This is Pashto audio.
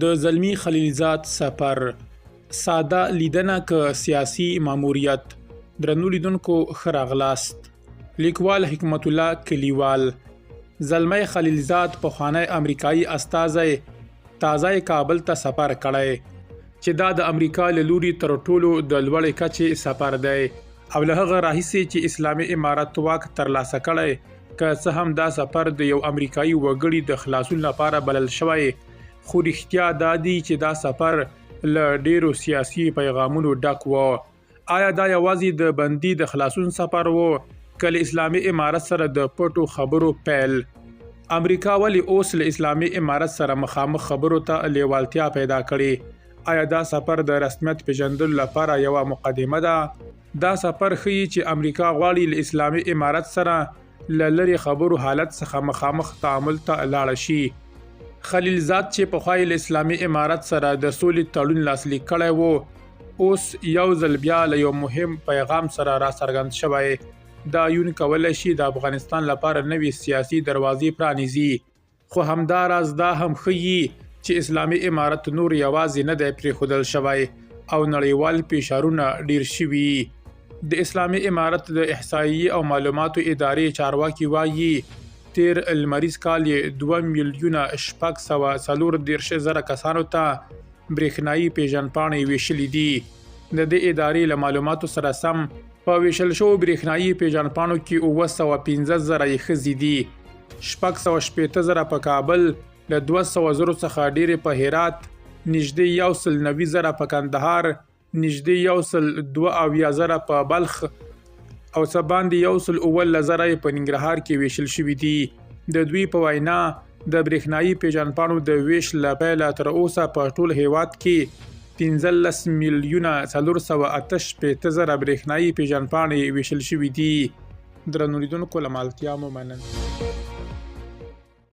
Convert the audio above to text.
د زلمی خلیلزاد سفر ساده لیدنه که سیاسی ماموریت درنو لیدونکو ښه راغلاست. لیکوال حکمت الله کلیوال. زلمی خلیلزاد پخوانی امریکایي استازی تازه کابل ته سفر کړی چې دا د امریکا له لوري تر ټولو د لوړې کچې سفر دی او له هغه راهیسې چې اسلامي امارت واک ترلاسه کړی، که څه هم دا سفر د یو امریکایي وګړي د خلاصون لپاره بلل شوی، خو رښتیا دا دی چې دا سفر له ډیرو سیاسي پیغامونو ډک و. آیا دا یوازې د بندي د خلاصون سفر و که له اسلامي امارت سره د پټو خبرو پیل؟ امریکا ولې اوس له اسلامي امارت سره مخامخ خبرو ته لیوالتیا پیدا کړې؟ آیا دا سفر د رسمیت پیژندلو لپاره یوه مقدمه ده؟ دا سفر ښیي چې امریکا غواړي له اسلامي امارت سره له لرې خبرو حالت څخه مخامخ تعامل ته لاړه شي. خلیلزاد چې پخوا له اسلامي امارت سره د سولې تړون لاسلیک کړی و، اوس یو ځل بیا له یو مهم پیغام سره راڅرګند شوی. دا یون کولی شي د افغانستان لپاره نوې سیاسي دروازې پرانیزي، خو همداراز دا هم ښیي چې اسلامي امارت نور یوازې نه دی پرېښودل شوی او نړیوال فشارونه ډیر شوي. د اسلامي امارت د احصایې او معلوماتو ادارې چارواکي وایي تیر لمریز کال یې 2,640,000 کسانو ته برېښنایي پیژندپاڼې ویشلې دي. د دې ادارې له معلوماتو سره سم په ویشل شوو برېښنایي پیژندپاڼو کې 715,000 یې ښځې دي، 660,000 په کابل، له 200,000 څخه ډېرې په هرات، نږدې 190,000 په کندهار، نږدې 172,000 په بلخ او څه باندې 117,000 په ننګرهار کې ویشل شوي دي. د دوی په وینا د برېښنایي پیژندپاڼو د ویش له پیله تر اوسه په ټول هیواد کې 15,468,000 برېښنایي پیژندپاڼې ویشل شوي دي. درنو لیدونکو له مالتیا مو مننه.